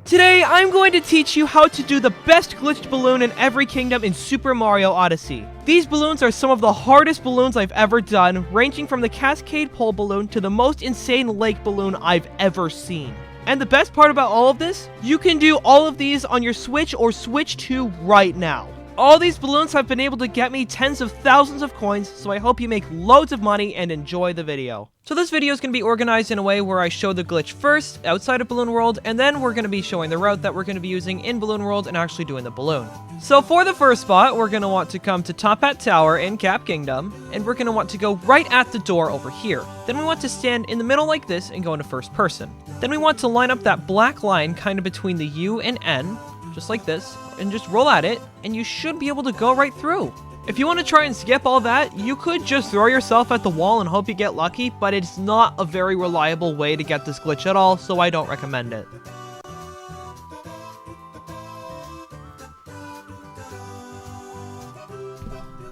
Today, I'm going to teach you how to do the best glitched balloon in every kingdom in Super Mario Odyssey. These balloons are some of the hardest balloons I've ever done, ranging from the Cascade pole balloon to the most insane lake balloon I've ever seen. And the best part about all of this, you can do all of these on your Switch or Switch 2 right now. All these balloons have been able to get me tens of thousands of coins, so I hope you make loads of money and enjoy the video. So this video is going to be organized in a way where I show the glitch first, outside of Balloon World, and then we're going to be showing the route that we're going to be using in Balloon World and actually doing the balloon. So for the first spot, we're going to want to come to Top Hat Tower in Cap Kingdom, and we're going to want to go right at the door over here. Then we want to stand in the middle like this and go into first person. Then we want to line up that black line kind of between the U and N, just like this, and just roll at it, and you should be able to go right through. If you want to try and skip all that, you could just throw yourself at the wall and hope you get lucky, but it's not a very reliable way to get this glitch at all, so I don't recommend it.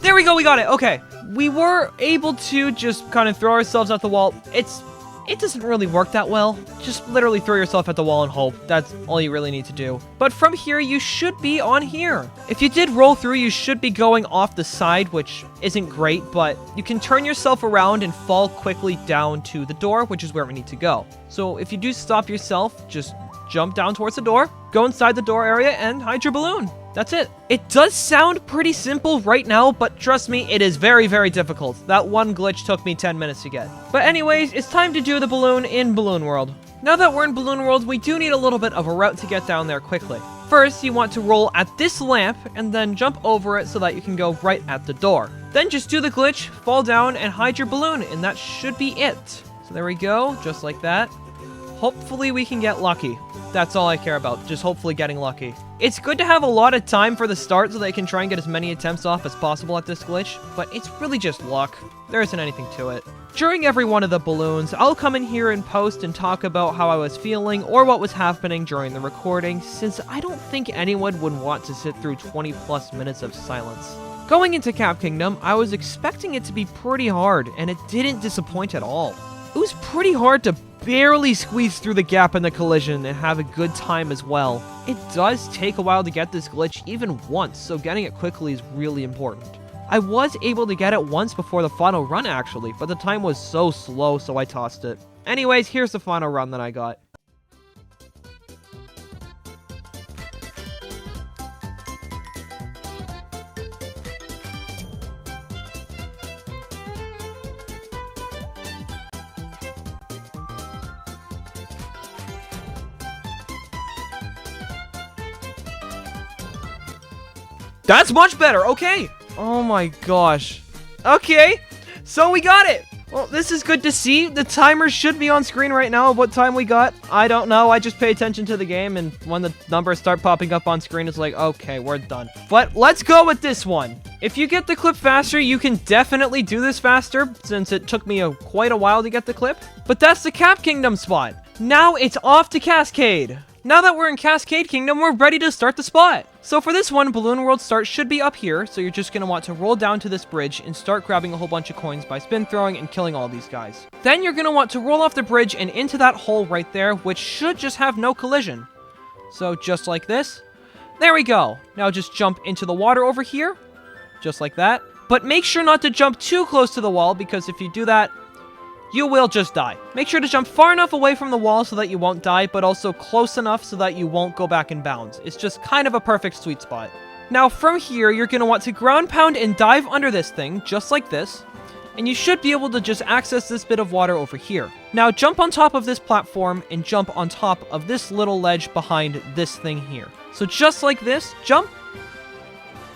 There we go, we got it, okay. We were able to just kind of throw ourselves at the wall. It doesn't really work that well. Just literally throw yourself at the wall and hope. That's all you really need to do. But from here, you should be on here. If you did roll through, you should be going off the side, which isn't great, but you can turn yourself around and fall quickly down to the door, which is where we need to go. So if you do stop yourself, just jump down towards the door, go inside the door area, and hide your balloon. That's it. It does sound pretty simple right now, but trust me, it is very, very difficult. That one glitch took me 10 minutes to get. But anyways, it's time to do the balloon in Balloon World. Now that we're in Balloon World, we do need a little bit of a route to get down there quickly. First, you want to roll at this lamp, and then jump over it so that you can go right at the door. Then just do the glitch, fall down, and hide your balloon, and that should be it. So there we go, just like that. Hopefully we can get lucky. That's all I care about, just hopefully getting lucky. It's good to have a lot of time for the start so that you can try and get as many attempts off as possible at this glitch, but it's really just luck. There isn't anything to it. During every one of the balloons, I'll come in here and post and talk about how I was feeling or what was happening during the recording, since I don't think anyone would want to sit through 20 plus minutes of silence. Going into Cap Kingdom, I was expecting it to be pretty hard, and it didn't disappoint at all. It was pretty hard to barely squeeze through the gap in the collision and have a good time as well. It does take a while to get this glitch even once, so getting it quickly is really important. I was able to get it once before the final run actually, but the time was so slow, so I tossed it. Anyways, here's the final run that I got. That's much better, okay. Oh my gosh. Okay, so we got it. Well, this is good to see. The timer should be on screen right now of what time we got. I don't know, I just pay attention to the game, and when the numbers start popping up on screen, it's like, okay, we're done. But let's go with this one. If you get the clip faster, you can definitely do this faster, since it took me quite a while to get the clip. But that's the Cap Kingdom spot. Now it's off to Cascade. Now that we're in Cascade Kingdom, we're ready to start the spot. So for this one, Balloon World start should be up here, so you're just going to want to roll down to this bridge and start grabbing a whole bunch of coins by spin throwing and killing all these guys. Then you're going to want to roll off the bridge and into that hole right there, which should just have no collision. So just like this. There we go. Now just jump into the water over here, just like that. But make sure not to jump too close to the wall, because if you do that, you will just die. Make sure to jump far enough away from the wall so that you won't die, but also close enough so that you won't go back in bounds. It's just kind of a perfect sweet spot. Now from here, you're going to want to ground pound and dive under this thing, just like this. And you should be able to just access this bit of water over here. Now jump on top of this platform and jump on top of this little ledge behind this thing here. So just like this, jump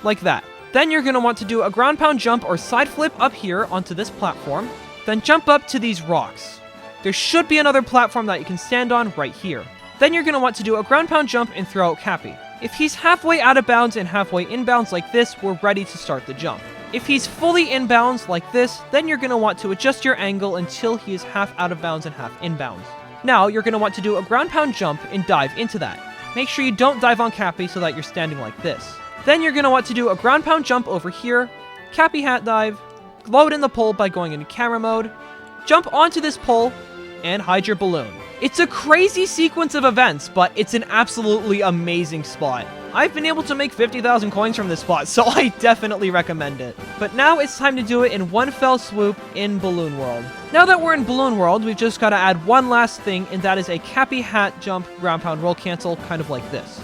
like that. Then you're going to want to do a ground pound jump or side flip up here onto this platform. Then jump up to these rocks. There should be another platform that you can stand on right here. Then you're going to want to do a ground pound jump and throw out Cappy. If he's halfway out of bounds and halfway inbounds like this, we're ready to start the jump. If he's fully inbounds like this, then you're going to want to adjust your angle until he is half out of bounds and half inbounds. Now you're going to want to do a ground pound jump and dive into that. Make sure you don't dive on Cappy so that you're standing like this. Then you're going to want to do a ground pound jump over here, Cappy hat dive, load in the pole by going into camera mode, jump onto this pole, and hide your balloon. It's a crazy sequence of events, but it's an absolutely amazing spot. I've been able to make 50,000 coins from this spot, so I definitely recommend it. But now it's time to do it in one fell swoop in Balloon World. Now that we're in Balloon World, we've just got to add one last thing, and that is a Cappy Hat Jump Ground Pound Roll Cancel, kind of like this.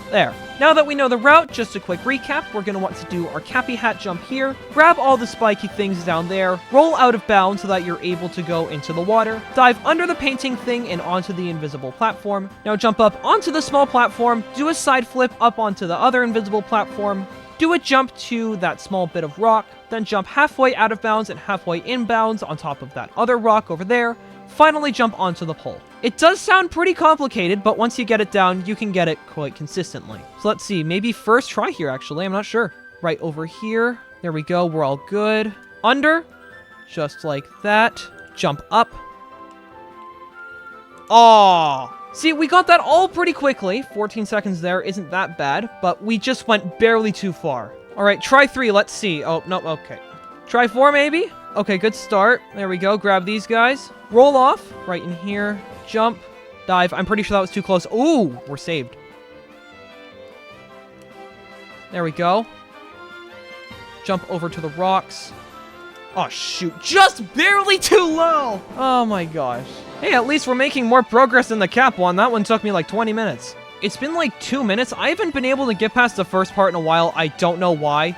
There. Now that we know the route, just a quick recap, we're going to want to do our Cappy Hat Jump here, grab all the spiky things down there, roll out of bounds so that you're able to go into the water, dive under the painting thing and onto the invisible platform. Now jump up onto the small platform, do a side flip up onto the other invisible platform, do a jump to that small bit of rock, then jump halfway out of bounds and halfway inbounds on top of that other rock over there, finally jump onto the pole. It does sound pretty complicated, but once you get it down, you can get it quite consistently. So let's see, maybe first try here actually, I'm not sure. Right over here, there we go, we're all good. Under, just like that, jump up. Aww. See, we got that all pretty quickly. 14 seconds there isn't that bad, but we just went barely too far. All right, try 3, let's see. Oh, no, okay. Try 4 maybe? Okay, good start. There we go, grab these guys. Roll off, right in here. Jump, dive. I'm pretty sure that was too close. Ooh, we're saved. There we go. Jump over to the rocks. Oh, shoot. Just barely too low. Oh, my gosh. Hey, at least we're making more progress than the cap one. That one took me like 20 minutes. It's been like 2 minutes. I haven't been able to get past the first part in a while. I don't know why.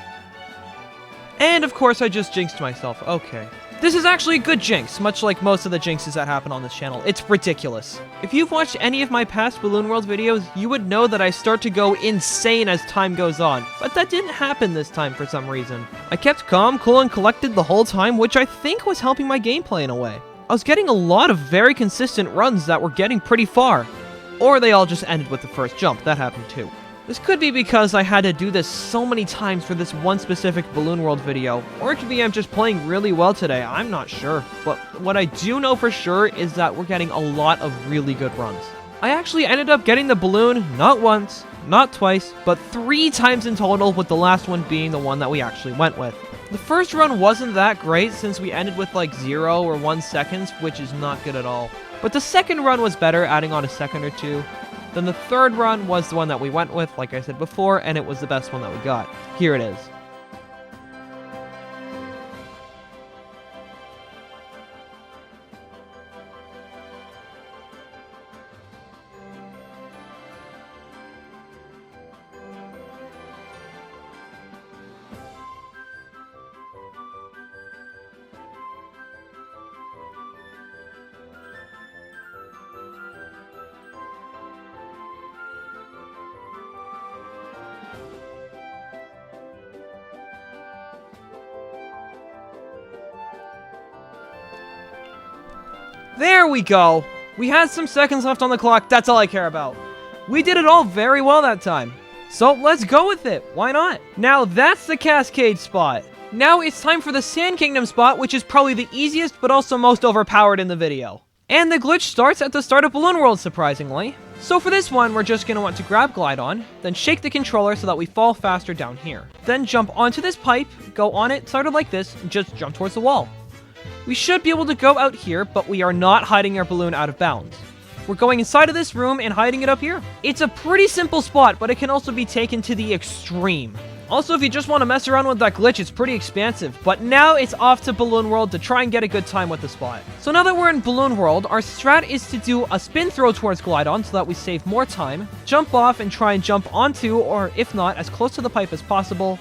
And, of course, I just jinxed myself. Okay. This is actually a good jinx, much like most of the jinxes that happen on this channel. It's ridiculous. If you've watched any of my past Balloon World videos, you would know that I start to go insane as time goes on, but that didn't happen this time for some reason. I kept calm, cool, and collected the whole time, which I think was helping my gameplay in a way. I was getting a lot of very consistent runs that were getting pretty far. Or they all just ended with the first jump, that happened too. This could be because I had to do this so many times for this one specific Balloon World video, or it could be I'm just playing really well today, I'm not sure. But what I do know for sure is that we're getting a lot of really good runs. I actually ended up getting the balloon not once, not twice, but 3 times in total, with the last one being the one that we actually went with. The first run wasn't that great since we ended with like 0 or 1 seconds, which is not good at all. But the second run was better, adding on a second or 2. Then the third run was the one that we went with, like I said before, and it was the best one that we got. Here it is. There we go! We had some seconds left on the clock, that's all I care about. We did it all very well that time. So let's go with it, why not? Now that's the Cascade spot. Now it's time for the Sand Kingdom spot, which is probably the easiest but also most overpowered in the video. And the glitch starts at the start of Balloon World, surprisingly. So for this one, we're just going to want to grab Glide On, then shake the controller so that we fall faster down here. Then jump onto this pipe, go on it, sort of like this, and just jump towards the wall. We should be able to go out here, but we are not hiding our balloon out of bounds. We're going inside of this room and hiding it up here. It's a pretty simple spot, but it can also be taken to the extreme. Also, if you just want to mess around with that glitch, it's pretty expansive, but now it's off to Balloon World to try and get a good time with the spot. So now that we're in Balloon World, our strat is to do a spin throw towards Glide On so that we save more time, jump off and try and jump onto, or if not, as close to the pipe as possible,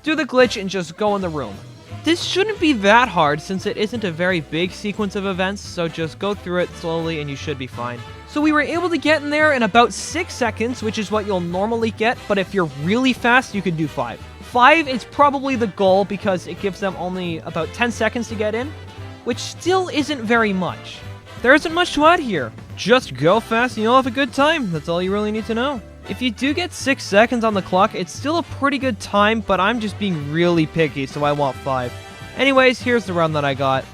do the glitch and just go in the room. This shouldn't be that hard since it isn't a very big sequence of events, so just go through it slowly and you should be fine. So we were able to get in there in about 6 seconds, which is what you'll normally get, but if you're really fast, you can do 5. 5 is probably the goal because it gives them only about 10 seconds to get in, which still isn't very much. There isn't much to add here. Just go fast and you'll have a good time. That's all you really need to know. If you do get 6 seconds on the clock, it's still a pretty good time, but I'm just being really picky, so I want 5. Anyways, here's the run that I got.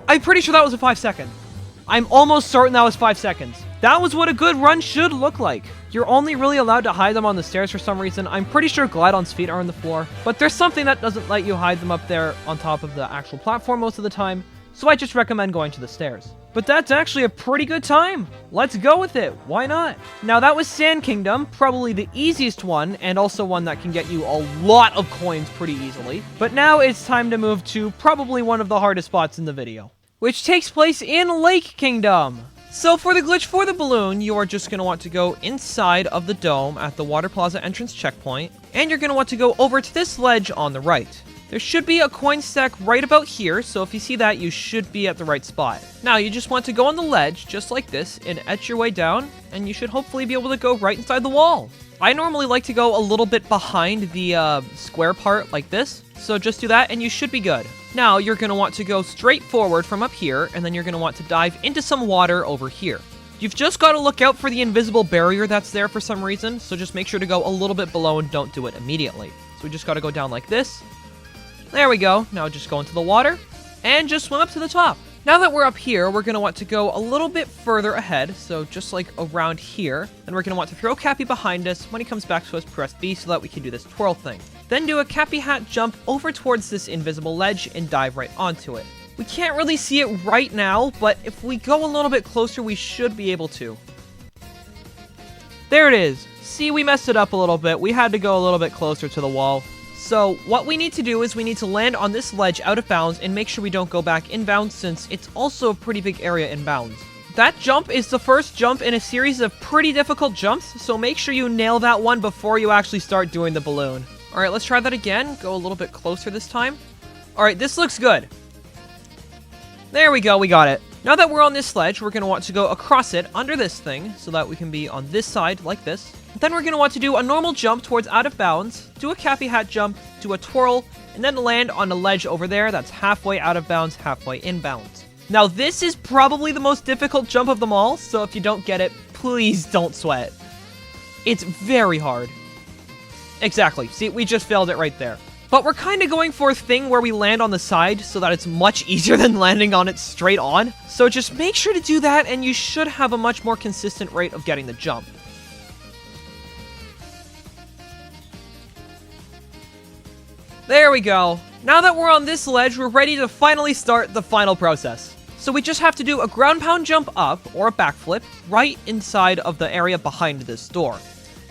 I'm pretty sure that was a 5 second. I'm almost certain that was 5 seconds. That was what a good run should look like. You're only really allowed to hide them on the stairs for some reason. I'm pretty sure Glidon's feet are on the floor, but there's something that doesn't let you hide them up there on top of the actual platform most of the time, so I just recommend going to the stairs. But that's actually a pretty good time. Let's go with it. Why not? Now that was Sand Kingdom, probably the easiest one, and also one that can get you a lot of coins pretty easily. But now it's time to move to probably one of the hardest spots in the video, which takes place in Lake Kingdom. So for the glitch for the balloon, you are just going to want to go inside of the dome at the Water Plaza entrance checkpoint, and you're going to want to go over to this ledge on the right. There should be a coin stack right about here, so if you see that, you should be at the right spot. Now, you just want to go on the ledge, just like this, and etch your way down, and you should hopefully be able to go right inside the wall. I normally like to go a little bit behind the square part like this, so just do that, and you should be good. Now, you're going to want to go straight forward from up here, and then you're going to want to dive into some water over here. You've just got to look out for the invisible barrier that's there for some reason, so just make sure to go a little bit below and don't do it immediately. So we just got to go down like this. There we go. Now just go into the water and just swim up to the top. Now that we're up here, we're going to want to go a little bit further ahead. So just like around here. And we're going to want to throw Cappy behind us. When he comes back to us, press B so that we can do this twirl thing. Then do a Cappy hat jump over towards this invisible ledge and dive right onto it. We can't really see it right now, but if we go a little bit closer, we should be able to. There it is. See, we messed it up a little bit. We had to go a little bit closer to the wall. So what we need to do is we need to land on this ledge out of bounds and make sure we don't go back inbounds, since it's also a pretty big area inbounds. That jump is the first jump in a series of pretty difficult jumps, so make sure you nail that one before you actually start doing the balloon. Alright, let's try that again. Go a little bit closer this time. Alright, this looks good. There we go, we got it. Now that we're on this ledge, we're going to want to go across it under this thing so that we can be on this side like this. Then we're going to want to do a normal jump towards out of bounds, do a Cappy hat jump, do a twirl, and then land on a ledge over there that's halfway out of bounds, halfway inbounds. Now this is probably the most difficult jump of them all, so if you don't get it, please don't sweat. It's very hard. Exactly. See, we just failed it right there. But we're kind of going for a thing where we land on the side so that it's much easier than landing on it straight on. So just make sure to do that, and you should have a much more consistent rate of getting the jump. There we go. Now that we're on this ledge, we're ready to finally start the final process. So we just have to do a ground pound jump up, or a backflip, right inside of the area behind this door.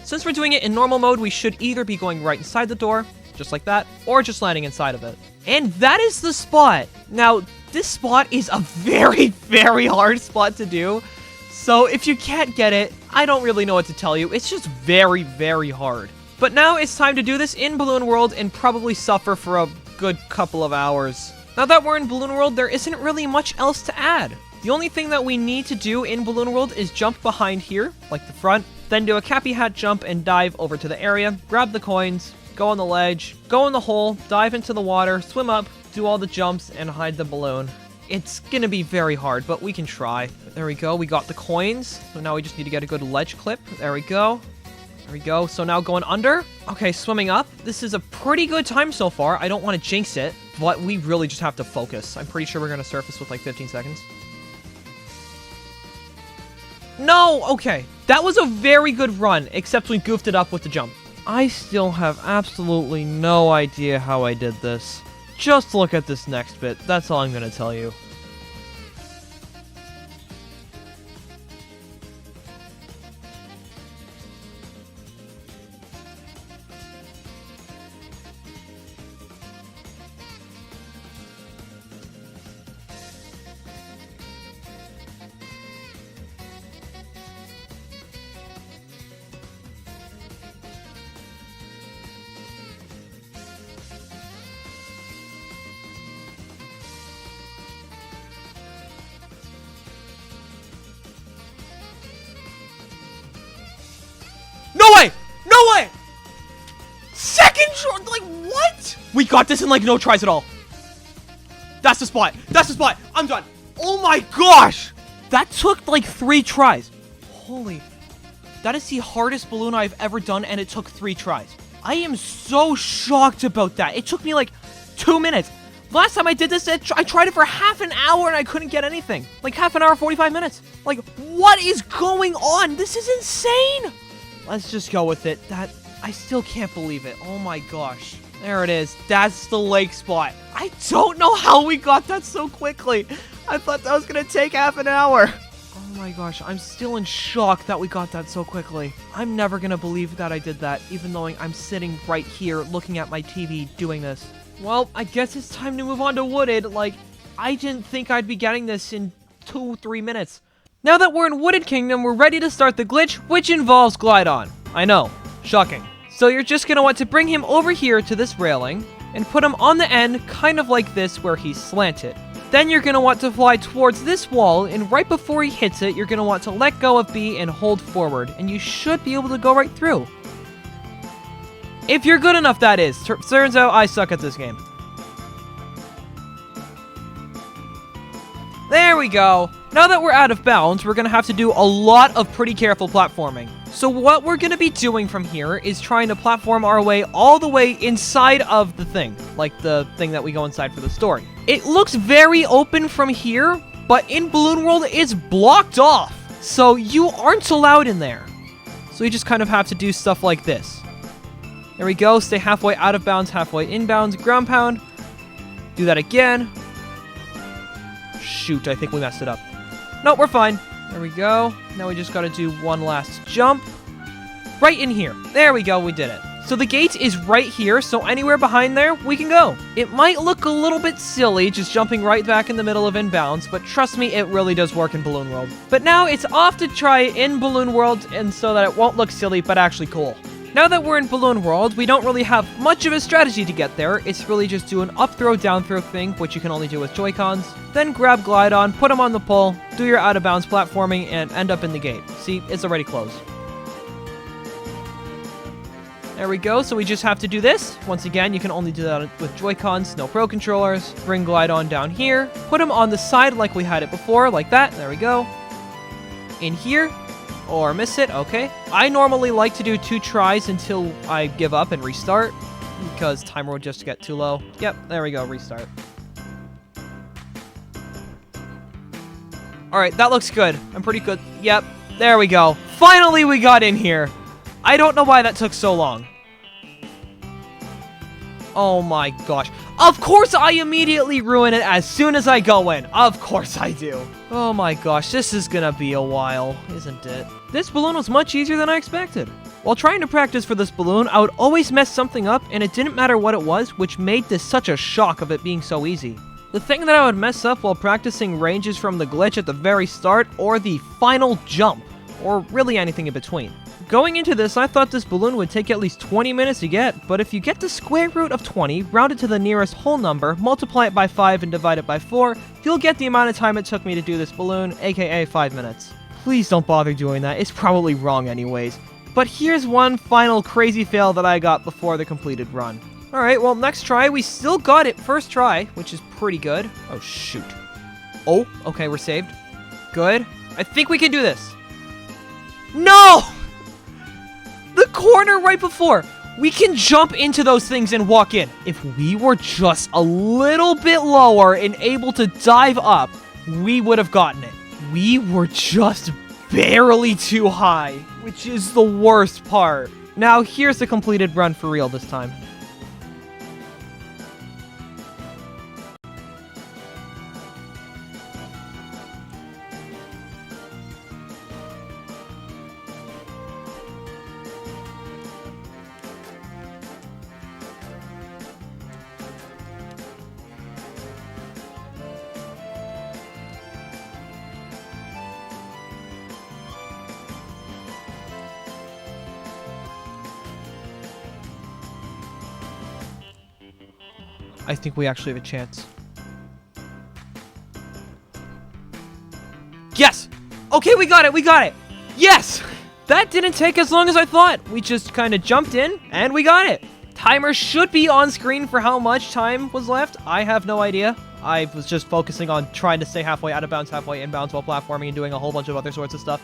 Since we're doing it in normal mode, we should either be going right inside the door, just like that, or just landing inside of it. And that is the spot. Now, this spot is a very, very hard spot to do. So if you can't get it, I don't really know what to tell you. It's just very, very hard. But now it's time to do this in Balloon World and probably suffer for a good couple of hours. Now that we're in Balloon World, there isn't really much else to add. The only thing that we need to do in Balloon World is jump behind here, like the front, then do a Cappy hat jump and dive over to the area, grab the coins, go on the ledge, go in the hole, dive into the water, swim up, do all the jumps, and hide the balloon. It's gonna be very hard, but we can try. There we go, we got the coins. So now we just need to get a good ledge clip. There we go. There we go. So now going under. Okay, swimming up. This is a pretty good time so far. I don't want to jinx it, but we really just have to focus. I'm pretty sure we're going to surface with like 15 seconds. No! Okay. That was a very good run, except we goofed it up with the jump. I still have absolutely no idea how I did this. Just look at this next bit. That's all I'm going to tell you. No way! No way! Second try! Like, what? We got this in, like, no tries at all. That's the spot. That's the spot. I'm done. Oh my gosh! That took, like, 3 tries. Holy. That is the hardest balloon I've ever done, and it took 3 tries. I am so shocked about that. It took me, like, 2 minutes. Last time I did this, I tried it for half an hour, and I couldn't get anything. Like, half an hour, 45 minutes. Like, what is going on? This is insane! Let's just go with it. I still can't believe it. Oh my gosh. There it is. That's the lake spot. I don't know how we got that so quickly. I thought that was gonna take half an hour. Oh my gosh, I'm still in shock that we got that so quickly. I'm never gonna believe that I did that, even though I'm sitting right here looking at my TV doing this. Well, I guess it's time to move on to Wooded. Like, I didn't think I'd be getting this in 2-3 minutes. Now that we're in Wooded Kingdom, we're ready to start the glitch, which involves Glide-On. I know, shocking. So you're just gonna want to bring him over here to this railing, and put him on the end, kind of like this, where he's slanted. Then you're gonna want to fly towards this wall, and right before he hits it, you're gonna want to let go of B and hold forward, and you should be able to go right through. If you're good enough, that is. Turns out I suck at this game. There we go. Now that we're out of bounds, we're gonna have to do a lot of pretty careful platforming. So what we're gonna be doing from here is trying to platform our way all the way inside of the thing, like the thing that we go inside for the story. It looks very open from here, but in Balloon World, it's blocked off. So you aren't allowed in there. So you just kind of have to do stuff like this. There we go, stay halfway out of bounds, halfway inbounds, ground pound. Do that again. Shoot, I think we messed it up. No, we're fine. There we go. Now we just gotta do one last jump. Right in here. There we go, we did it. So the gate is right here, so anywhere behind there, we can go. It might look a little bit silly, just jumping right back in the middle of inbounds, but trust me, it really does work in Balloon World. But now it's off to try in Balloon World, and so that it won't look silly, but actually cool. Now that we're in Balloon World, we don't really have much of a strategy to get there. It's really just do an up throw, down throw thing, which you can only do with Joy-Cons. Then grab Glide-On, put them on the pole, do your out of bounds platforming, and end up in the gate. See, it's already closed. There we go, so we just have to do this. Once again, you can only do that with Joy-Cons, no Pro Controllers. Bring Glide-On down here, put him on the side like we had it before, like that. There we go. In here. Or miss it, okay. I normally like to do 2 tries until I give up and restart, because timer would just get too low. Yep, there we go, restart. Alright, that looks good. I'm pretty good. Yep, there we go. Finally we got in here. I don't know why that took so long. Oh my gosh. Of course I immediately ruin it as soon as I go in. Of course I do. Oh my gosh, this is gonna be a while, isn't it? This balloon was much easier than I expected. While trying to practice for this balloon, I would always mess something up, and it didn't matter what it was, which made this such a shock of it being so easy. The thing that I would mess up while practicing ranges from the glitch at the very start, or the final jump, or really anything in between. Going into this, I thought this balloon would take at least 20 minutes to get, but if you get the square root of 20, round it to the nearest whole number, multiply it by 5 and divide it by 4, you'll get the amount of time it took me to do this balloon, aka 5 minutes. Please don't bother doing that, it's probably wrong anyways. But here's one final crazy fail that I got before the completed run. Alright, well next try, we still got it first try, which is pretty good. Oh shoot. Oh, okay, we're saved. Good. I think we can do this. No! The corner right before. We can jump into those things and walk in. If we were just a little bit lower and able to dive up, we would have gotten it. We were just barely too high, which is the worst part. Now, here's the completed run for real this time. I think we actually have a chance. Yes! Okay, we got it, we got it! Yes! That didn't take as long as I thought. We just kind of jumped in, and we got it. Timer should be on screen for how much time was left. I have no idea. I was just focusing on trying to stay halfway out of bounds, halfway inbounds while platforming and doing a whole bunch of other sorts of stuff.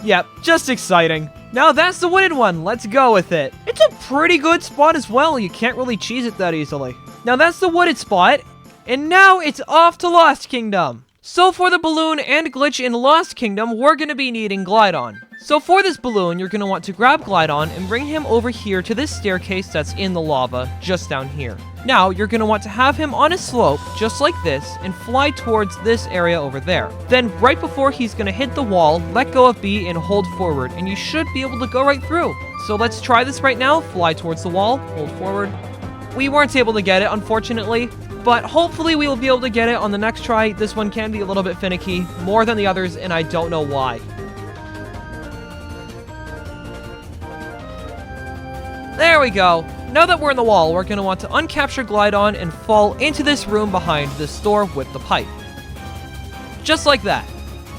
Yep, just exciting. Now that's the wooded one. Let's go with it. It's a pretty good spot as well. You can't really cheese it that easily. Now that's the wooded spot. And now it's off to Lost Kingdom. So for the balloon and glitch in Lost Kingdom, we're going to be needing Glide-On. So for this balloon, you're going to want to grab Glidon and bring him over here to this staircase that's in the lava, just down here. Now, you're going to want to have him on a slope, just like this, and fly towards this area over there. Then, right before he's going to hit the wall, let go of B and hold forward, and you should be able to go right through. So let's try this right now. Fly towards the wall, hold forward. We weren't able to get it, unfortunately, but hopefully we will be able to get it on the next try. This one can be a little bit finicky, more than the others, and I don't know why. There we go. Now that we're in the wall, we're going to want to uncapture Glidon and fall into this room behind this door with the pipe. Just like that.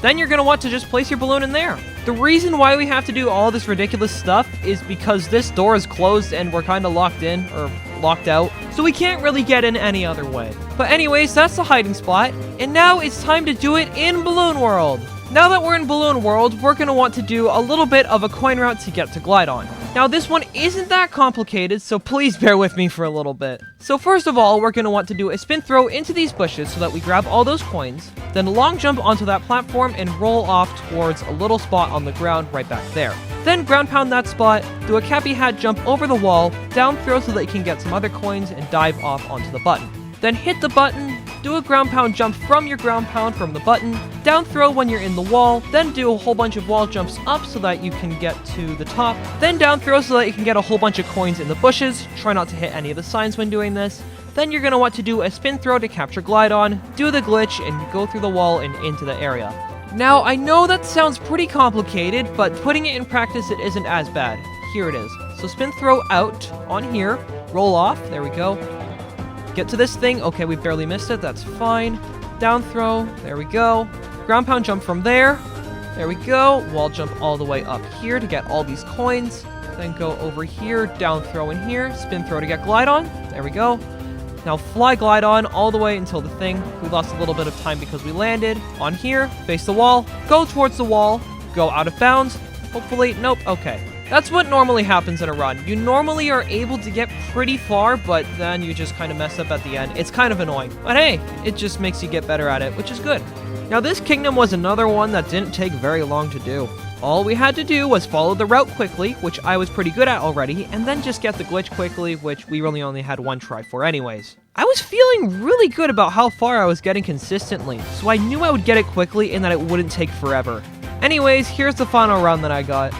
Then you're going to want to just place your balloon in there. The reason why we have to do all this ridiculous stuff is because this door is closed and we're kind of locked in, or locked out, so we can't really get in any other way. But anyways, that's the hiding spot, and now it's time to do it in Balloon World. Now that we're in Balloon World, we're going to want to do a little bit of a coin route to get to Glidon. Now this one isn't that complicated, so please bear with me for a little bit. So first of all, we're going to want to do a spin throw into these bushes so that we grab all those coins, then long jump onto that platform and roll off towards a little spot on the ground right back there. Then ground pound that spot, do a cappy hat jump over the wall, down throw so that you can get some other coins and dive off onto the button. Then hit the button, do a ground pound jump from your ground pound from the button, down throw when you're in the wall, then do a whole bunch of wall jumps up so that you can get to the top, then down throw so that you can get a whole bunch of coins in the bushes. Try not to hit any of the signs when doing this. Then you're going to want to do a spin throw to capture Glidon, do the glitch, and go through the wall and into the area. Now, I know that sounds pretty complicated, but putting it in practice, it isn't as bad. Here it is. So spin throw out on here, roll off, there we go. Get to this thing. Okay, we barely missed it. That's fine. Down throw. There we go. Ground pound jump from there. There we go. Wall jump all the way up here to get all these coins. Then go over here. Down throw in here. Spin throw to get Glidon. There we go. Now fly Glidon all the way until the thing. We lost a little bit of time because we landed. On here. Face the wall. Go towards the wall. Go out of bounds. Hopefully. Nope. Okay. That's what normally happens in a run. You normally are able to get pretty far, but then you just kind of mess up at the end. It's kind of annoying. But hey, it just makes you get better at it, which is good. Now this kingdom was another one that didn't take very long to do. All we had to do was follow the route quickly, which I was pretty good at already, and then just get the glitch quickly, which we really only had one try for anyways. I was feeling really good about how far I was getting consistently, so I knew I would get it quickly and that it wouldn't take forever. Anyways, here's the final run that I got.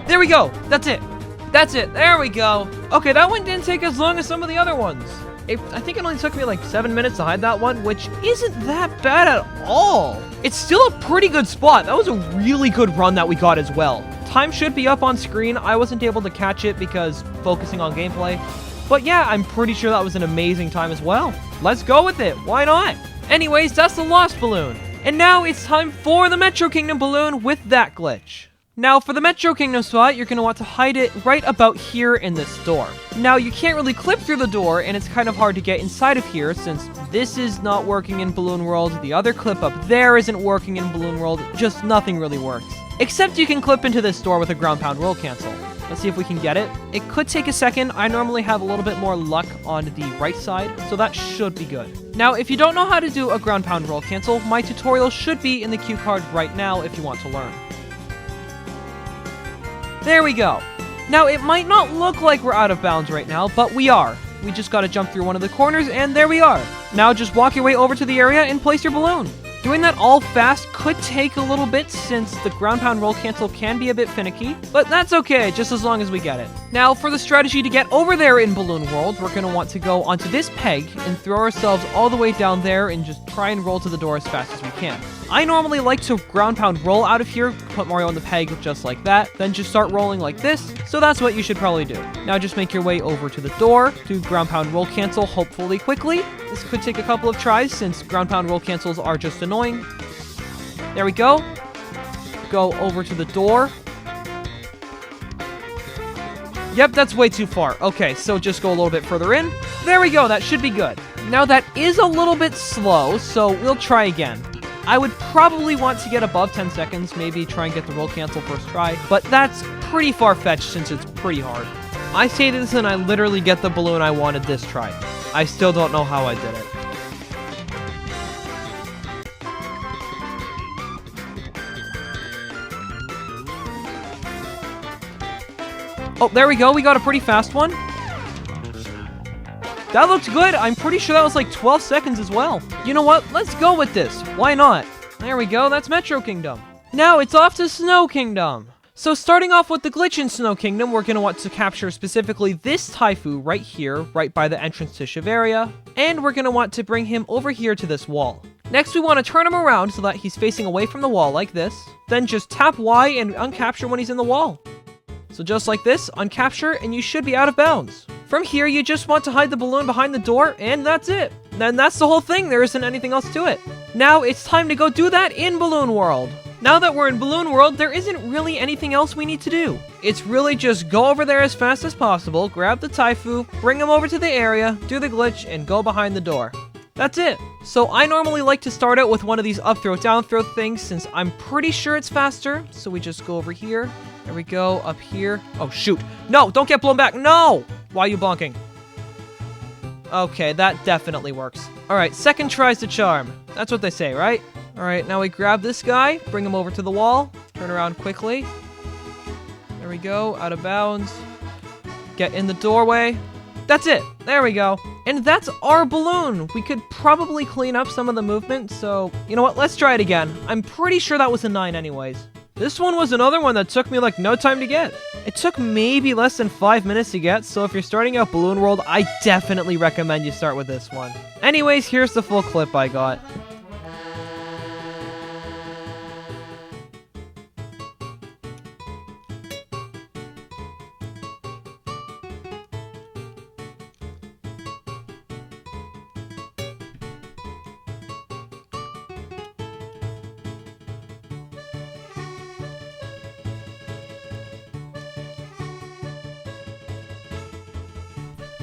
There we go. That's it. That's it. There we go. Okay, that one didn't take as long as some of the other ones. I think it only took me like 7 minutes to hide that one, which isn't that bad at all. It's still a pretty good spot. That was a really good run that we got as well. Time should be up on screen. I wasn't able to catch it because focusing on gameplay. But yeah, I'm pretty sure that was an amazing time as well. Let's go with it. Why not? Anyways, that's the Lost Balloon. And now it's time for the Metro Kingdom balloon with that glitch. Now, for the Metro Kingdom spot, you're going to want to hide it right about here in this door. Now, you can't really clip through the door, and it's kind of hard to get inside of here since this is not working in Balloon World, the other clip up there isn't working in Balloon World, just nothing really works. Except you can clip into this door with a ground pound roll cancel. Let's see if we can get it. It could take a second. I normally have a little bit more luck on the right side, so that should be good. Now, if you don't know how to do a ground pound roll cancel, my tutorial should be in the cue card right now if you want to learn. There we go. Now, it might not look like we're out of bounds right now, but we are. We just gotta jump through one of the corners, and there we are. Now, just walk your way over to the area and place your balloon. Doing that all fast could take a little bit since the ground pound roll cancel can be a bit finicky, but that's okay, just as long as we get it. Now, for the strategy to get over there in Balloon World, we're gonna want to go onto this peg and throw ourselves all the way down there and just try and roll to the door as fast as we can. I normally like to ground pound roll out of here, put Mario on the peg just like that, then just start rolling like this, so that's what you should probably do. Now just make your way over to the door, do ground pound roll cancel, hopefully quickly. This could take a couple of tries since ground pound roll cancels are just annoying. There we go. Go over to the door. Yep, that's way too far. Okay, so just go a little bit further in. There we go, that should be good. Now that is a little bit slow, so we'll try again. I would probably want to get above 10 seconds, maybe try and get the roll cancel first try, but that's pretty far-fetched since it's pretty hard. I say this and I literally get the balloon I wanted this try. I still don't know how I did it. Oh, there we go, we got a pretty fast one. That looked good. I'm pretty sure that was like 12 seconds as well. You know what? Let's go with this. Why not? There we go. That's Metro Kingdom. Now it's off to Snow Kingdom. So starting off with the glitch in Snow Kingdom, we're going to want to capture specifically this Taifu right here, right by the entrance to Shiveria. And we're going to want to bring him over here to this wall. Next, we want to turn him around so that he's facing away from the wall like this. Then just tap Y and uncapture when he's in the wall. So just like this, uncapture, and you should be out of bounds. From here, you just want to hide the balloon behind the door, and that's it. Then that's the whole thing, there isn't anything else to it. Now, it's time to go do that in Balloon World. Now that we're in Balloon World, there isn't really anything else we need to do. It's really just go over there as fast as possible, grab the Taifu, bring him over to the area, do the glitch, and go behind the door. That's it. So I normally like to start out with one of these up throw, down throw things since I'm pretty sure it's faster. So we just go over here. There we go, up here. Oh, shoot. No, don't get blown back. No! Why are you bonking? Okay, that definitely works. All right, second tries the charm. That's what they say, right? All right, now we grab this guy, bring him over to the wall, turn around quickly. There we go, out of bounds. Get in the doorway. That's it. There we go. And that's our balloon. We could probably clean up some of the movement, so you know what? Let's try it again. I'm pretty sure that was a 9 anyways. This one was another one that took me like no time to get. It took maybe less than 5 minutes to get, so if you're starting out Balloon World, I definitely recommend you start with this one. Anyways, here's the full clip I got.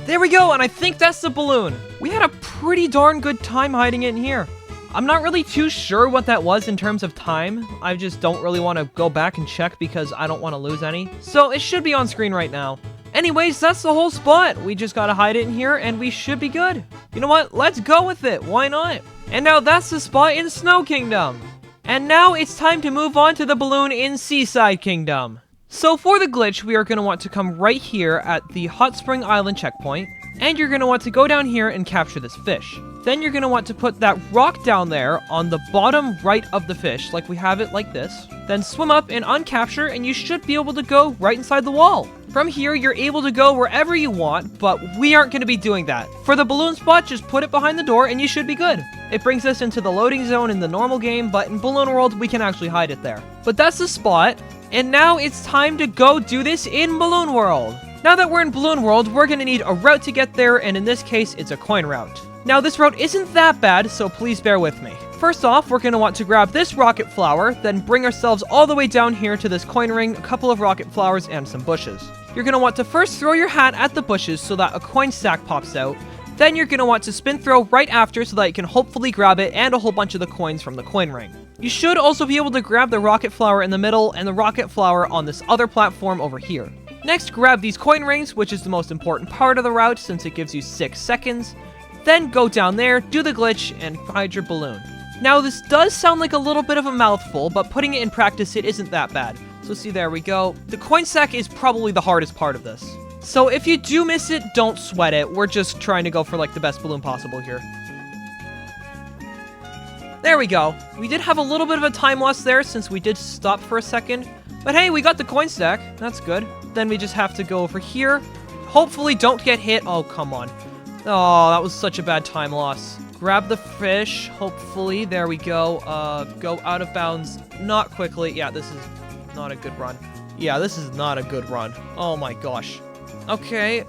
There we go, and I think that's the balloon. We had a pretty darn good time hiding it in here. I'm not really too sure what that was in terms of time. I just don't really want to go back and check because I don't want to lose any. So it should be on screen right now. Anyways, that's the whole spot. We just gotta hide it in here and we should be good. You know what? Let's go with it. Why not? And now that's the spot in Snow Kingdom. And now it's time to move on to the balloon in Seaside Kingdom. So for the glitch, we are going to want to come right here at the Hot Spring Island checkpoint, and you're going to want to go down here and capture this fish. Then you're going to want to put that rock down there on the bottom right of the fish, like we have it like this. Then swim up and uncapture, and you should be able to go right inside the wall. From here, you're able to go wherever you want, but we aren't going to be doing that. For the balloon spot, just put it behind the door and you should be good. It brings us into the loading zone in the normal game, but in Balloon World, we can actually hide it there. But that's the spot. And now it's time to go do this in Balloon World. Now that we're in Balloon World, we're going to need a route to get there, and in this case, it's a coin route. Now this route isn't that bad, so please bear with me. First off, we're going to want to grab this rocket flower, then bring ourselves all the way down here to this coin ring, a couple of rocket flowers, and some bushes. You're going to want to first throw your hat at the bushes so that a coin stack pops out. Then you're going to want to spin throw right after so that you can hopefully grab it and a whole bunch of the coins from the coin ring. You should also be able to grab the rocket flower in the middle and the rocket flower on this other platform over here. Next, grab these coin rings, which is the most important part of the route since it gives you 6 seconds. Then go down there, do the glitch, and hide your balloon. Now this does sound like a little bit of a mouthful, but putting it in practice, it isn't that bad. So see, there we go. The coin sack is probably the hardest part of this. So if you do miss it, don't sweat it. We're just trying to go for like the best balloon possible here. There we go. We did have a little bit of a time loss there since we did stop for a second. But hey, we got the coin stack. That's good. Then we just have to go over here. Hopefully don't get hit. Oh, come on. Oh, that was such a bad time loss. grab the fish, hopefully. There we go. Go out of bounds, not quickly. Yeah, this is not a good run. Yeah, this is not a good run. Oh my gosh. Okay,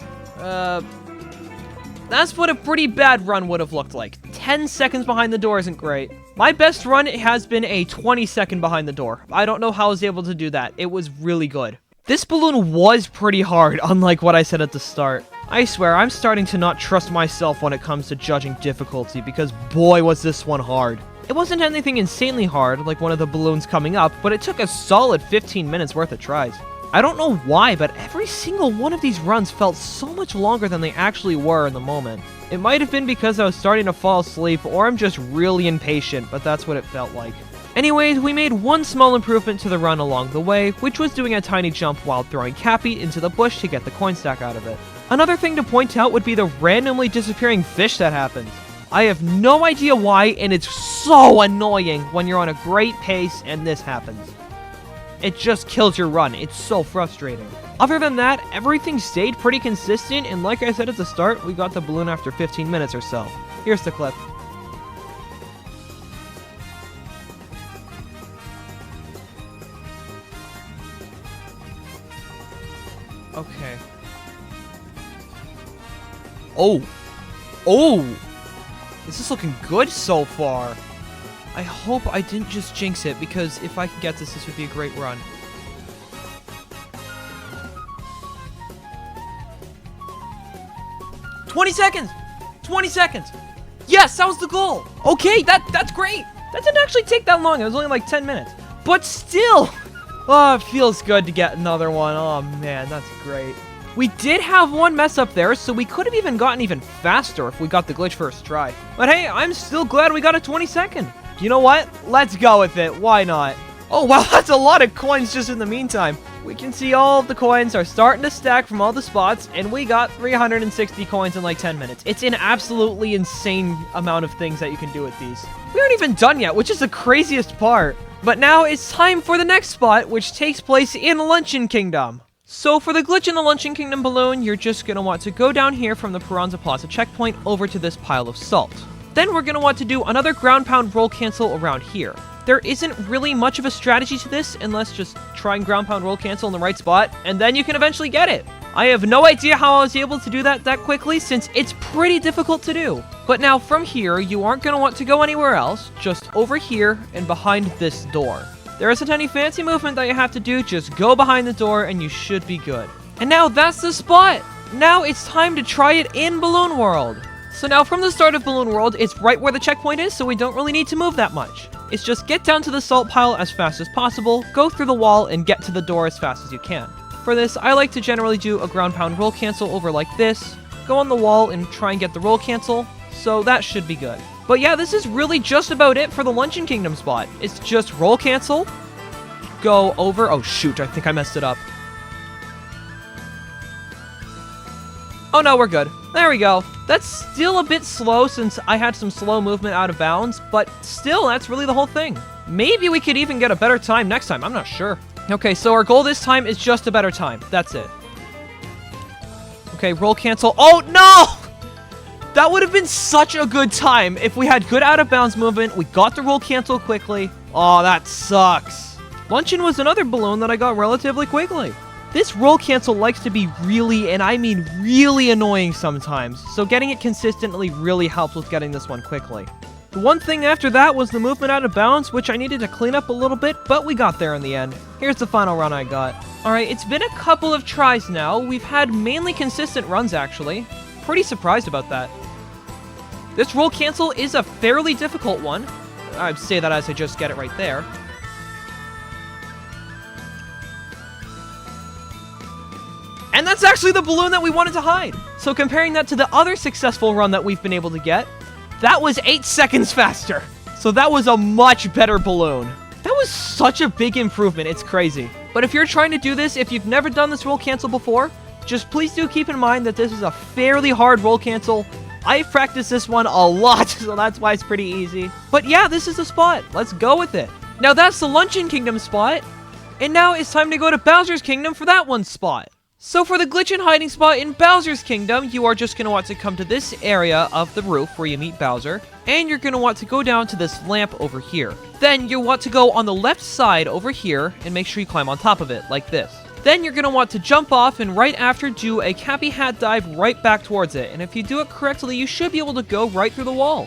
that's what a pretty bad run would have looked like. 10 seconds behind the door isn't great. My best run has been a 20-second behind the door. I don't know how I was able to do that. It was really good. This balloon was pretty hard, unlike what I said at the start. I swear, I'm starting to not trust myself when it comes to judging difficulty, because boy was this one hard. It wasn't anything insanely hard, like one of the balloons coming up, but it took a solid 15 minutes worth of tries. I don't know why, but every single one of these runs felt so much longer than they actually were in the moment. It might have been because I was starting to fall asleep, or I'm just really impatient, but that's what it felt like. Anyways, we made one small improvement to the run along the way, which was doing a tiny jump while throwing Cappy into the bush to get the coin stack out of it. Another thing to point out would be the randomly disappearing fish that happens. I have no idea why, and it's so annoying when you're on a great pace and this happens. It just kills your run. It's so frustrating. Other than that, everything stayed pretty consistent, and like I said at the start, we got the balloon after 15 minutes or so. Here's the clip. Okay. Oh! This is looking good so far. I hope I didn't just jinx it, because if I could get this, this would be a great run. "20 seconds! 20 seconds! Yes, that was the goal! Okay, that's great! That didn't actually take that long, it was only like 10 minutes. But still! Oh, it feels good to get another one. Oh man, that's great. We did have one mess up there, so we could have even gotten even faster if we got the glitch first try. But hey, I'm still glad we got a 20-second. You know what? Let's go with it. Why not? Oh, wow, that's a lot of coins just in the meantime. We can see all of the coins are starting to stack from all the spots, and we got 360 coins in like 10 minutes. It's an absolutely insane amount of things that you can do with these. We aren't even done yet, which is the craziest part. But now it's time for the next spot, which takes place in Luncheon Kingdom. So for the glitch in the Luncheon Kingdom balloon, you're just going to want to go down here from the Piranha Plaza checkpoint over to this pile of salt. Then we're going to want to do another ground pound roll cancel around here. There isn't really much of a strategy to this unless just try and ground pound roll cancel in the right spot, and then you can eventually get it. I have no idea how I was able to do that quickly, since it's pretty difficult to do. But now from here, you aren't going to want to go anywhere else, just over here and behind this door. There isn't any fancy movement that you have to do, just go behind the door and you should be good. And now that's the spot! Now it's time to try it in Balloon World. So now from the start of Balloon World, it's right where the checkpoint is, so we don't really need to move that much. It's just get down to the salt pile as fast as possible, go through the wall, and get to the door as fast as you can. For this, I like to generally do a ground pound roll cancel over like this, go on the wall and try and get the roll cancel, so that should be good. But yeah, this is really just about it for the Luncheon Kingdom spot. It's just roll cancel, go over, oh shoot, I think I messed it up. Oh no, we're good. There we go. That's still a bit slow since I had some slow movement out of bounds, but still, that's really the whole thing. Maybe we could even get a better time next time, I'm not sure. Okay, so our goal this time is just a better time. That's it. Okay, roll cancel. Oh no! That would have been such a good time if we had good out of bounds movement, we got the roll cancel quickly. Oh, that sucks. Luncheon was another balloon that I got relatively quickly. This roll cancel likes to be really, and I mean really annoying sometimes, so getting it consistently really helps with getting this one quickly. The one thing after that was the movement out of bounds, which I needed to clean up a little bit, but we got there in the end. Here's the final run I got. Alright, it's been a couple of tries now. We've had mainly consistent runs, actually. Pretty surprised about that. This roll cancel is a fairly difficult one. I'd say that as I just get it right there. And that's actually the balloon that we wanted to hide. So comparing that to the other successful run that we've been able to get, that was 8 seconds faster. So that was a much better balloon. That was such a big improvement, it's crazy. But if you're trying to do this, if you've never done this roll cancel before, just please do keep in mind that this is a fairly hard roll cancel. I've practiced this one a lot, so that's why it's pretty easy. But yeah, this is the spot. Let's go with it. Now that's the Luncheon Kingdom spot. And now it's time to go to Bowser's Kingdom for that one spot. So for the glitch and hiding spot in Bowser's Kingdom, you are just going to want to come to this area of the roof where you meet Bowser, and you're going to want to go down to this lamp over here. Then you'll want to go on the left side over here and make sure you climb on top of it, like this. Then you're going to want to jump off and right after do a Cappy Hat dive right back towards it, and if you do it correctly, you should be able to go right through the wall.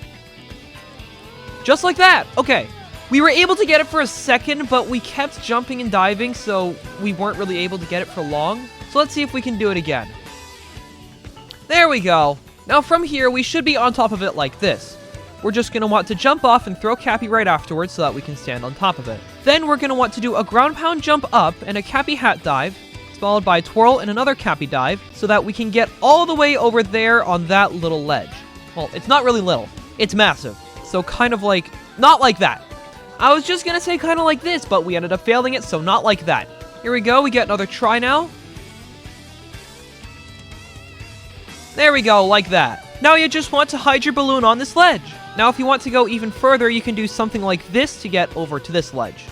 Just like that! Okay. We were able to get it for a second, but we kept jumping and diving, so we weren't really able to get it for long. So let's see if we can do it again. There we go. Now from here, we should be on top of it like this. We're just going to want to jump off and throw Cappy right afterwards so that we can stand on top of it. Then we're going to want to do a ground pound jump up and a Cappy Hat dive, followed by a twirl and another Cappy dive, so that we can get all the way over there on that little ledge. Well, it's not really little. It's massive. So kind of like, not like that. I was just going to say kind of like this, but we ended up failing it, so not like that. Here we go. We get another try now. There we go, like that. Now you just want to hide your balloon on this ledge. Now if you want to go even further, you can do something like this to get over to this ledge.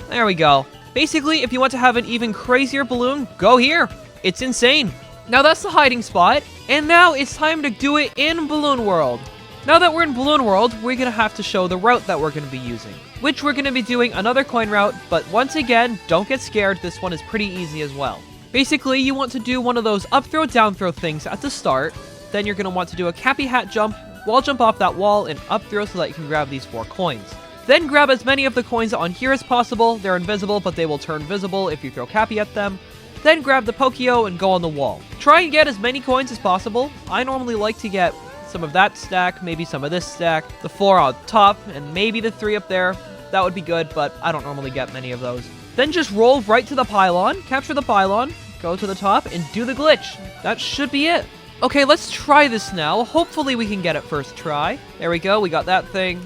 There we go. Basically, if you want to have an even crazier balloon, go here. It's insane. Now that's the hiding spot, and now it's time to do it in Balloon World. Now that we're in Balloon World, we're going to have to show the route that we're going to be using, which we're going to be doing another coin route, but once again, don't get scared, this one is pretty easy as well. Basically, you want to do one of those up throw, down throw things at the start, then you're going to want to do a Cappy Hat jump, wall jump off that wall, and up throw so that you can grab these 4 coins. Then grab as many of the coins on here as possible. They're invisible, but they will turn visible if you throw Cappy at them. Then grab the Pokio and go on the wall. Try and get as many coins as possible. I normally like to get some of that stack, maybe some of this stack, the 4 on top, and maybe the 3 up there. That would be good, but I don't normally get many of those. Then just roll right to the pylon, capture the pylon, go to the top, and do the glitch. That should be it. Okay, let's try this now. Hopefully we can get it first try. There we go, we got that thing.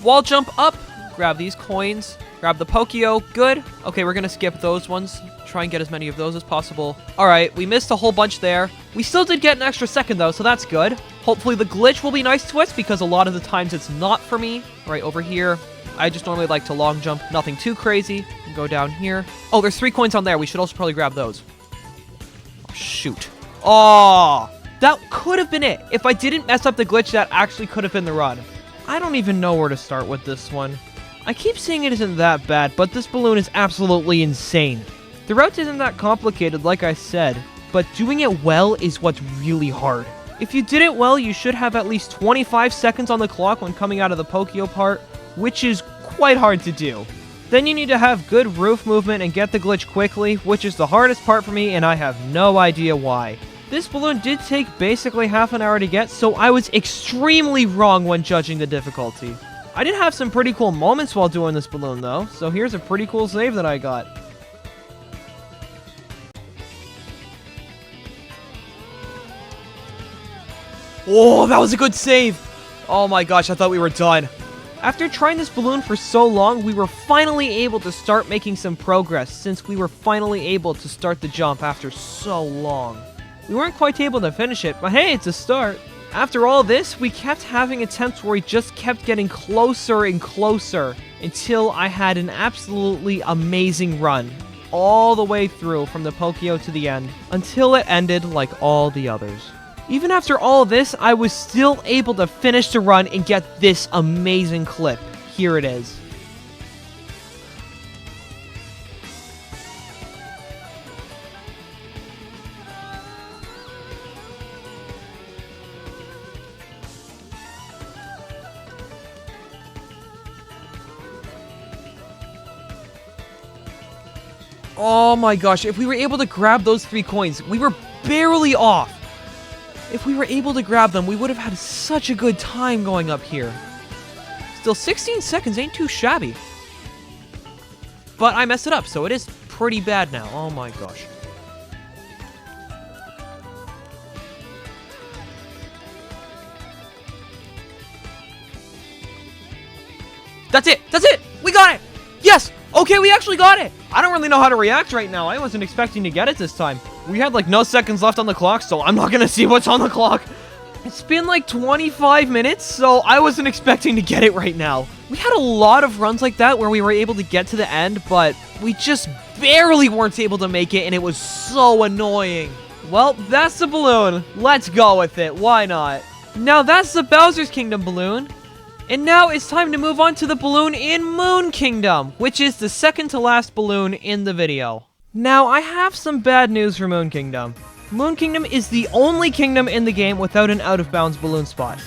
Wall jump up, grab these coins, grab the Pokio, good. Okay, we're gonna skip those ones. Try and get as many of those as possible. Alright, we missed a whole bunch there. We still did get an extra second though, so that's good. Hopefully the glitch will be nice to us, because a lot of the times it's not for me. Right over here, I just normally like to long jump, nothing too crazy. Go down here. Oh, there's 3 coins on there. We should also probably grab those. Oh, shoot. Oh, that could have been it. If I didn't mess up the glitch, that actually could have been the run. I don't even know where to start with this one. I keep saying it isn't that bad, but this balloon is absolutely insane. The route isn't that complicated, like I said, but doing it well is what's really hard. If you did it well, you should have at least 25 seconds on the clock when coming out of the Pokio part, which is quite hard to do. Then you need to have good roof movement and get the glitch quickly, which is the hardest part for me, and I have no idea why. This balloon did take basically half an hour to get, so I was extremely wrong when judging the difficulty. I did have some pretty cool moments while doing this balloon though, so here's a pretty cool save that I got. Oh, that was a good save! Oh my gosh, I thought we were done. After trying this balloon for so long, we were finally able to start making some progress, since we were finally able to start the jump after so long. We weren't quite able to finish it, but hey, it's a start. After all this, we kept having attempts where we just kept getting closer and closer, until I had an absolutely amazing run, all the way through from the Pokio to the end, until it ended like all the others. Even after all this, I was still able to finish the run and get this amazing clip. Here it is. Oh my gosh, if we were able to grab those 3 coins, we were barely off. If we were able to grab them, we would have had such a good time going up here. Still, 16 seconds ain't too shabby. But I messed it up, so it is pretty bad now. Oh my gosh. That's it! That's it! We got it! Yes! Okay, we actually got it! I don't really know how to react right now. I wasn't expecting to get it this time. We had like no seconds left on the clock, so I'm not gonna see what's on the clock. It's been like 25 minutes, so I wasn't expecting to get it right now. We had a lot of runs like that where we were able to get to the end, but we just barely weren't able to make it, and it was so annoying. Well, that's the balloon. Let's go with it. Why not? Now that's the Bowser's Kingdom balloon. And now it's time to move on to the balloon in Moon Kingdom, which is the second to last balloon in the video. Now, I have some bad news for Moon Kingdom. Moon Kingdom is the only kingdom in the game without an out-of-bounds balloon spot.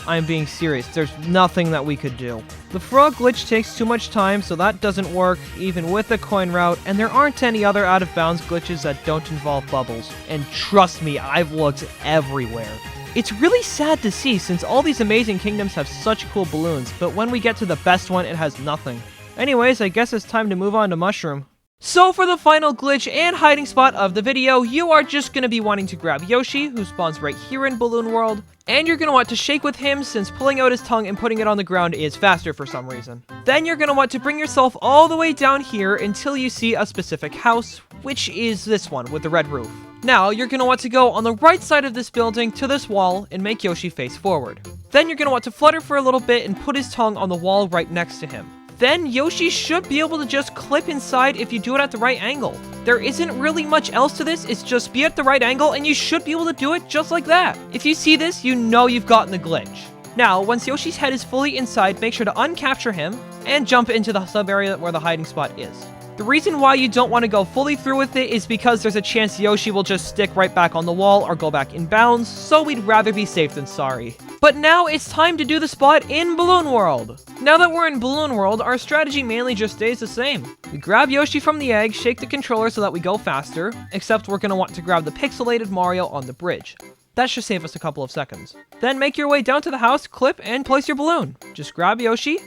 I am being serious. There's nothing that we could do. The frog glitch takes too much time, so that doesn't work, even with the coin route, and there aren't any other out-of-bounds glitches that don't involve bubbles. And trust me, I've looked everywhere. It's really sad to see, since all these amazing kingdoms have such cool balloons, but when we get to the best one, it has nothing. Anyways, I guess it's time to move on to Mushroom. So for the final glitch and hiding spot of the video, you are just going to be wanting to grab Yoshi, who spawns right here in Balloon World, and you're going to want to shake with him since pulling out his tongue and putting it on the ground is faster for some reason. Then you're going to want to bring yourself all the way down here until you see a specific house, which is this one with the red roof. Now, you're going to want to go on the right side of this building to this wall and make Yoshi face forward. Then you're going to want to flutter for a little bit and put his tongue on the wall right next to him. Then Yoshi should be able to just clip inside if you do it at the right angle. There isn't really much else to this, it's just be at the right angle and you should be able to do it just like that. If you see this, you know you've gotten the glitch. Now, once Yoshi's head is fully inside, make sure to uncapture him and jump into the sub area where the hiding spot is. The reason why you don't want to go fully through with it is because there's a chance Yoshi will just stick right back on the wall or go back in bounds, so we'd rather be safe than sorry. But now it's time to do the spot in Balloon World. Now that we're in Balloon World, our strategy mainly just stays the same. We grab Yoshi from the egg, shake the controller so that we go faster, except we're going to want to grab the pixelated Mario on the bridge. That should save us a couple of seconds. Then make your way down to the house, clip, and place your balloon. Just grab Yoshi.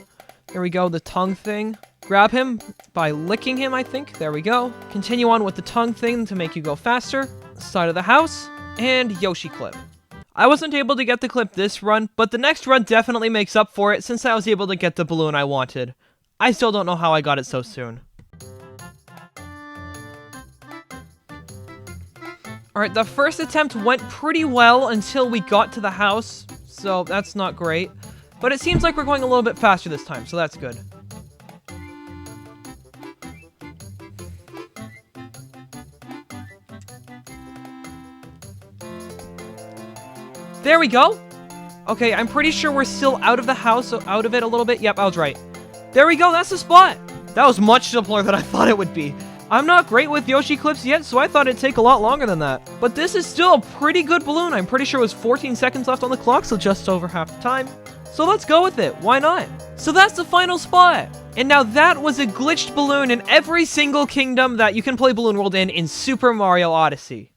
There we go, the tongue thing. Grab him by licking him, I think. There we go. Continue on with the tongue thing to make you go faster. Side of the house. And Yoshi clip. I wasn't able to get the clip this run, but the next run definitely makes up for it since I was able to get the balloon I wanted. I still don't know how I got it so soon. Alright, the first attempt went pretty well until we got to the house, so that's not great. But it seems like we're going a little bit faster this time, so that's good. There we go. Okay, I'm pretty sure we're still out of the house, so out of it a little bit. Yep, I was right. There we go, that's the spot. That was much simpler than I thought it would be. I'm not great with Yoshi clips yet, so I thought it'd take a lot longer than that. But this is still a pretty good balloon. I'm pretty sure it was 14 seconds left on the clock, so just over half the time. So let's go with it, why not? So that's the final spot. And now that was a glitched balloon in every single kingdom that you can play Balloon World in Super Mario Odyssey.